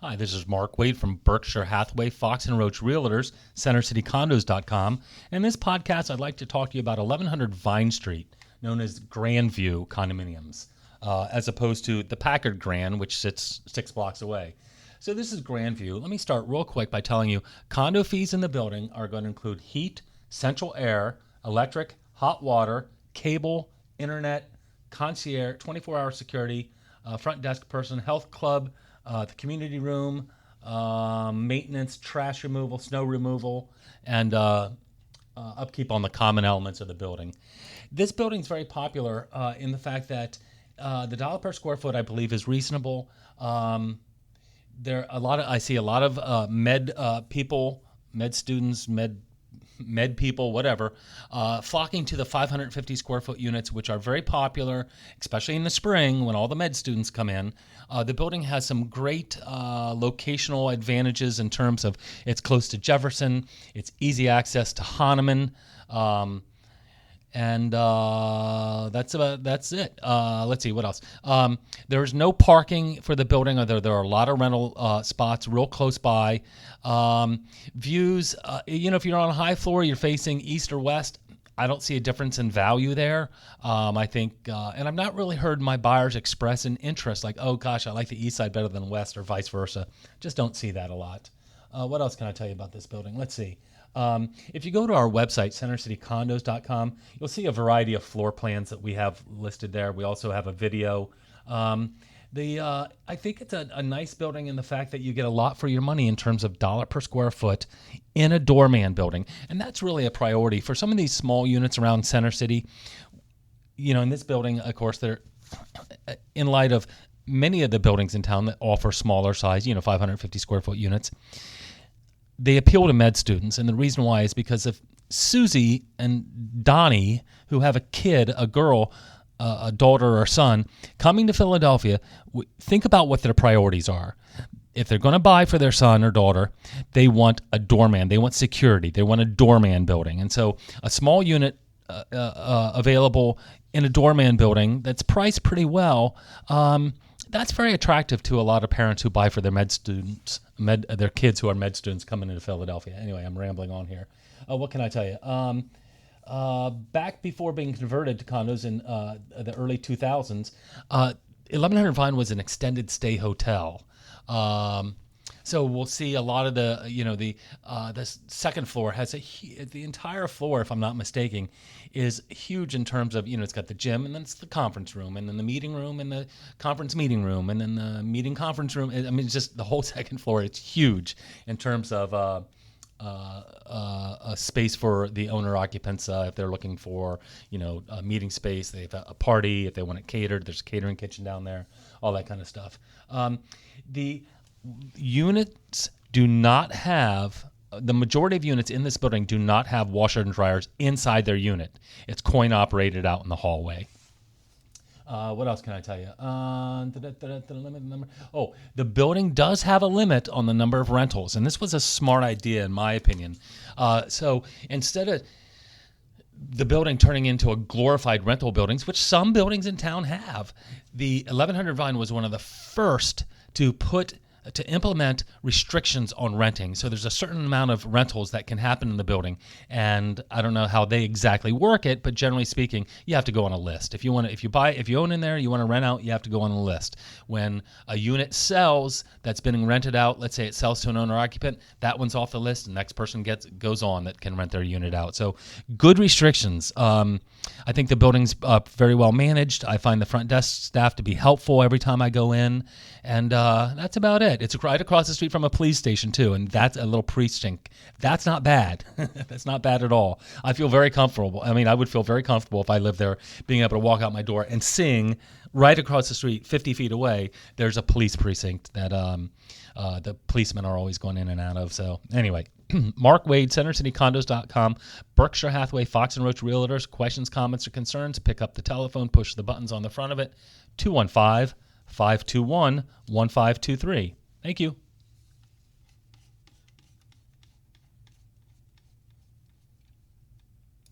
Hi, this is Mark Wade from Berkshire Hathaway, Fox and Roach Realtors, CenterCityCondos.com. And in this podcast, I'd like to talk to you about 1100 Vine Street, known as Grandview condominiums, as opposed to the Packard Grand, which sits 6 blocks away. So this is Grandview. Let me start real quick by telling you condo fees in the building are going to include heat, central air, electric, hot water, cable, internet, concierge, 24-hour security, front desk person, health club, the community room, maintenance, trash removal, snow removal, and upkeep on the common elements of the building. This building is very popular in the fact that the dollar per square foot, I believe, is reasonable. I see a lot of med people, med students, med people, whatever, flocking to the 550 square foot units, which are very popular, especially in the spring when all the med students come in. The building has some great locational advantages in terms of it's close to Jefferson, it's easy access to Hahnemann, and that's it. Let's see, what else? There's no parking for the building, although there are a lot of rental spots real close by. Views, if you're on a high floor, you're facing east or west, I don't see a difference in value there. I think, and I've not really heard my buyers express an interest like, oh gosh, I like the east side better than west or vice versa. Just don't see that a lot. What else can I tell you about this building? Let's see. If you go to our website, CenterCityCondos.com, you'll see a variety of floor plans that we have listed there. We also have a video. I think it's a nice building in the fact that you get a lot for your money in terms of dollar per square foot in a doorman building. And that's really a priority for some of these small units around Center City. In this building, of course, they're in light of many of the buildings in town that offer smaller size, 550 square foot units. They appeal to med students, and the reason why is because of Susie and Donnie, who have a kid, a girl, a daughter or son, coming to Philadelphia. Think about what their priorities are. If they're going to buy for their son or daughter, they want a doorman. They want security. They want a doorman building. And so a small unit available in a doorman building that's priced pretty well, that's very attractive to a lot of parents who buy for their their kids who are med students coming into Philadelphia. Anyway, I'm rambling on here. What can I tell you? Back before being converted to condos in the early 2000s, 1100 Vine was an extended stay hotel. So we'll see a lot of the second floor has the entire floor, if I'm not mistaken, is huge in terms of, it's got the gym, and then it's the conference room, and then the meeting room, and the conference meeting room, and then the meeting conference room. I mean, it's just the whole second floor. It's huge in terms of a space for the owner occupants if they're looking for, a meeting space. They have a party if they want it catered. There's a catering kitchen down there, all that kind of stuff. The units do not have, the majority of units in this building do not have washers and dryers inside their unit. It's coin operated out in the hallway. What else can I tell you? The building does have a limit on the number of rentals, and this was a smart idea in my opinion. So instead of the building turning into a glorified rental buildings, which some buildings in town have, the 1100 Vine was one of the first to implement restrictions on renting. So there's a certain amount of rentals that can happen in the building, and I don't know how they exactly work it, but generally speaking, you have to go on a list. If you own in there, you want to rent out, you have to go on a list. When a unit sells that's been rented out, let's say it sells to an owner occupant, that one's off the list, the next person goes on that can rent their unit out. So good restrictions. I think the building's very well managed. I find the front desk staff to be helpful every time I go in, and that's about it. It's right across the street from a police station too, and that's a little precinct. That's not bad. That's not bad at all. I feel very comfortable. I mean, I would feel very comfortable if I lived there, being able to walk out my door and seeing right across the street, 50 feet away, there's a police precinct that the policemen are always going in and out of. So anyway, Mark Wade, CenterCityCondos.com, Berkshire Hathaway, Fox and Roach Realtors. Questions, comments, or concerns, pick up the telephone, push the buttons on the front of it, 215-521-1523. Thank you.